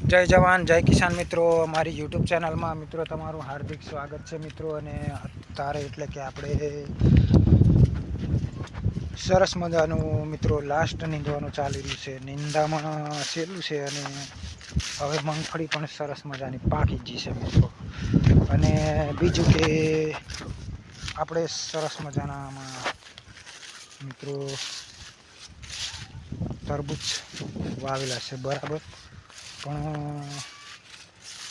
जय जवान जय किसान मित्रों अमारी यूट्यूब चैनल में मित्रों तमारू हार्दिक स्वागत है मित्रों। अने अत्यारे एटले के आपणे सरस मजानुं मित्रों लास्ट नींदवानुं चाली रह्युं छे। नींदामां छेल्लुं छे अने हवे मगफળી पण सरस मजानी पाकी गई छे मित्रों। अने बीजुं के आपणे सरस मजाना मित्रों तरबूच वावेला छे बराबर, पण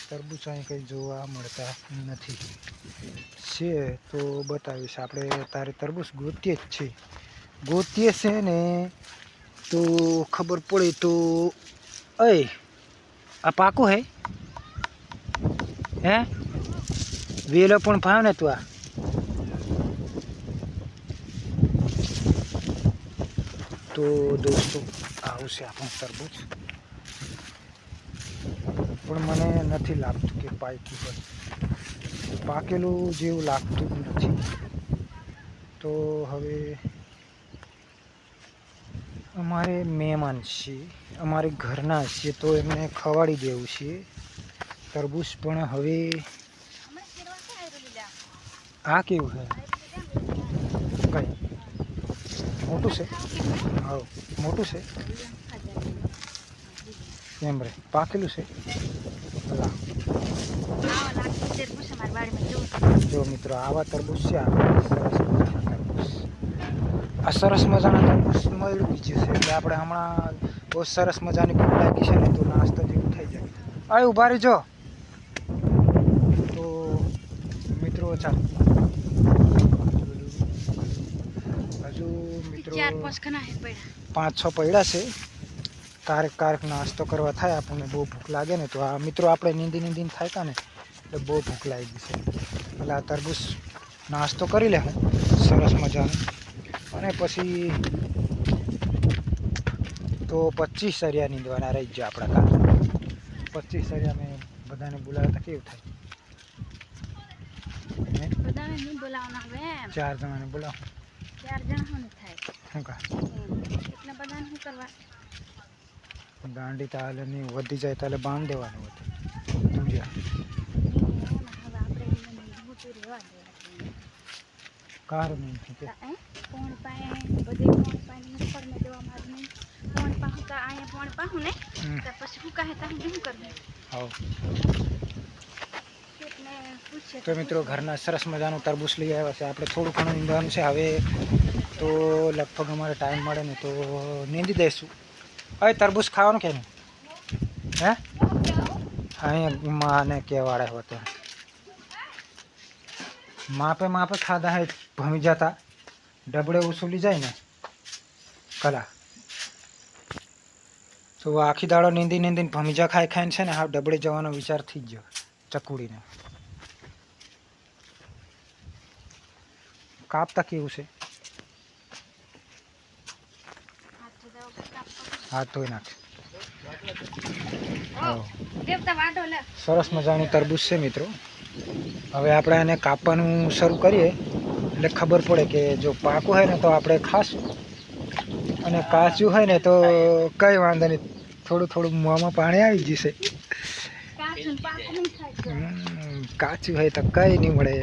तरबूच अहीं कंई जोवा मळता नथी छे तो बतावीश। आपणे तारे तरबूच गोतीए छे ने तो खबर पड़े तो अय आ पाको है हैं वेलो पण भाव ने तो आ तो दोस्तों आવું છે આપણું તરબૂચ, પણ મને નથી લાગતું કે પાક્યું હોય, પાકેલું જેવું લાગતું નથી। તો હવે અમારે મહેમાન છે, અમારે ઘરના છે તો એમને ખવાડી દેવું છે તરબૂચ। પણ હવે આ કેવું છે કઈ મોટું છે? હા મોટું છે એમ રે પાકેલું છે ભલા। જો મિત્રો આવા તરબૂચ છે આ સરસ મજાના તરબૂચ મળ્યું બીજું છે એટલે આપણે હમણાં બહુ સરસ મજાની ભૂખ લાગી છે ને તો નાસ્તો જેવું થઈ જાય। અરે ઊભા રહેજો તો મિત્રો ચાલો હજુ મિત્રો 5-6 પૈડા છે। કારક नास्तो करवा थाय आपने बहु भूख लगे ने तो आ मित्रों आपणे नींदी थाक्या ने એટલે बहु भूख लागी छे એટલે आ तरबूच नास्तो करी ले सरस मजानो। અને પછી तो 25 सरिया नींदवाना रही गया आपड़ा काल 25 सरिया में बधाने बोलावता केवुं थाय? बधाने नहीं बोलावना हवे 4 जणा ने बोलाव 4 जणा होने थाय શું કા એટલા બધાને શું કરવા? दांडी ताले नहीं वधी जाए ताले बांध देवानुं होते समझ्या? હવે આપણે એને મોટું રહેવા દેવા કાર નહીં કે કોણ પાએ બધે કોણ પાએ મુખડને દેવા મારને કોણ પાહુ કા આયા કોણ પાહુ ને તો પછી હું કહે તા હું કરવું આવ। तो मित्रों घरना सरस मजानुं तरबूच लई आव्या छे। आपणे थोडुं घणुं नींदवानुं छे हवे तो लगभग अमारे टाइम मळे ने तो नींदी दईशुं। अरे तरबूच खावानुं के नहीं है अँ माने केवाड़े होते मापे मापे खाधा है भमी जाता डबड़े उसूली जाए ने कला तो आखी दाड़ो नींदी भमीजा खाई खाई छे ने हाव डबड़े जवानो विचार थी गयो चकूड़ी ने कापता केवुं छे हाथ धोई नाख। सरस मजानुं तरबूच छे मित्रों। हवे आपणे आने कापवानुं शरू करीए એટલે ખબર પડે કે જો પાકું હોય ને તો આપણે ખાશું અને કાચું હોય ને તો કઈ વાંધો નહીં થોડું થોડું મોંમાં પાણી આવી જશે। કાચું હોય તો કઈ નહીં મળે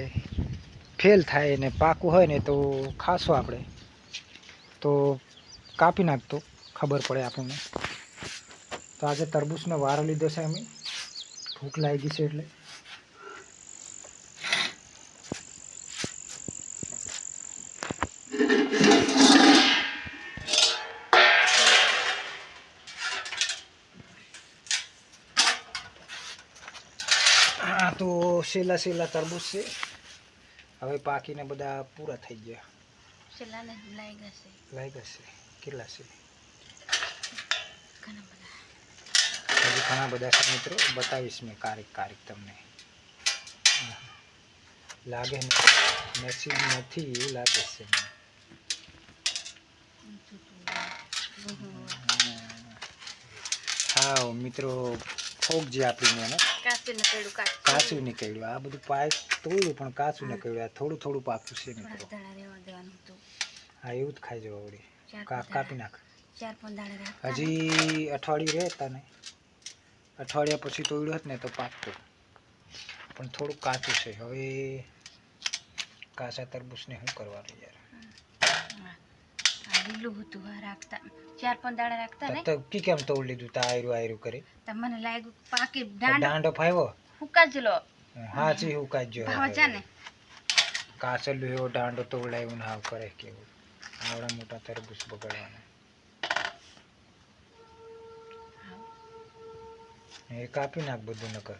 ફેલ થાય ને પાકું હોય ને તો ખાશું આપણે તો કાપી નાખતો ખબર પડે આપણને। તો આજે તરબૂચનો વારો લીધો છે અમે ભૂખ લાગી છે એટલે हाँ तो सेला सेला तरबूच से हवे पाकीने बधा पूरा थई गया सेला ने लाग्या छे केटला छे घणा बधा छे मित्रों बतावीश मैं कारिक तमने लागे नसीब नहीं लागे छे हाँ मित्रों फोक जे आपी ने काचू निकळ्युं आ बधुं पाक तोड्युं पण काचू निकळ्युं थोडुं थोडुं पाक्युं छे मित्रों। हाँ एवुं ज खाई जवा वળી कापी नाख हजी अठवाडियुं रहे तने અઠવાડિયા પછી તોડ્યું હોત ને તો પાકતું, પણ થોડું કાચું છે. હવે કાચા તરબૂચને શું કરવાનું યાર? લીલું હતું રાખતા 4-5 દાડા રાખતા ને તો કી કેમ તોડ લીધું? તા આયરું કરી તમને લાગ્યું પાકી દાંડો ફાવ્યો હુકાજલો. હા જી હુકાજો ભાવજા ને કાચલું એવો દાંડો તોડાયું ને હાવ કરે કેવું આવડા મોટા તરબૂચ બગાડવાના. એ કાપી નાખ બધું નકર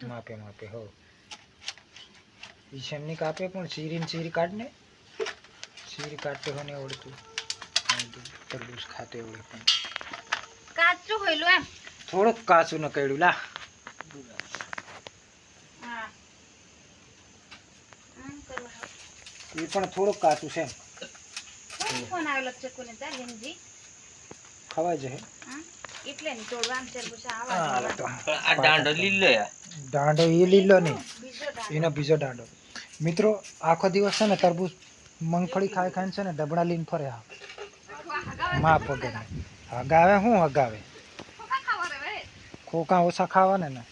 માપે માપે હો. ઈશમ ની કાપે પણ ચીરી કાઢ ને, ચીરી કાઢતે હોને આવડતું તરબૂચ ખાતે આવડે પણ કાચું હોયલું એમ થોડુંક કાચું ન કર્યું લા. એ પણ થોડુંક કાચું છે. ફોન આવેલો છે કોને તા હેનજી ખવાય છે એટલે ની તોડવા આમ તરબૂચ આવા આ દાંડો લીલો યા દાંડો એ લીલો નહીં, એનો બીજો દાંડો. મિત્રો આખો દિવસ છે ને તરબૂચ મગફળી ખાઈ ખાઈને છે ને ડબડા લઈને ફરે. હા માપ વગર હગાવે શું હગાવે? ખોખા ઓછા ખાવાને ને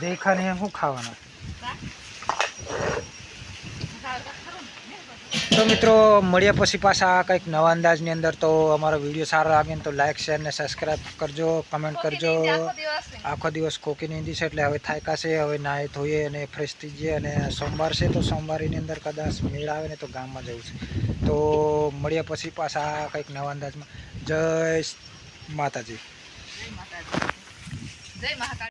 દેખાને શું ખાવાના? તો મિત્રો મળ્યા પછી પાછા કંઈક નવા અંદાજની અંદર. તો અમારો વિડીયો સારો લાગે ને તો લાઈક શેર ને સબસ્ક્રાઈબ કરજો, કમેન્ટ કરજો. આખો દિવસ કોકીની હિન્દી છે એટલે હવે થાયકા છે, હવે નાહી ધોઈએ અને ફ્રેશ થઈ જઈએ. અને સોમવાર છે તો સોમવારની અંદર કદાચ મેળ આવે ને તો ગામમાં જવું છે. તો મળ્યા પછી પાછા કંઈક નવા અંદાજમાં. જય માતાજી. જય મહાકાળ.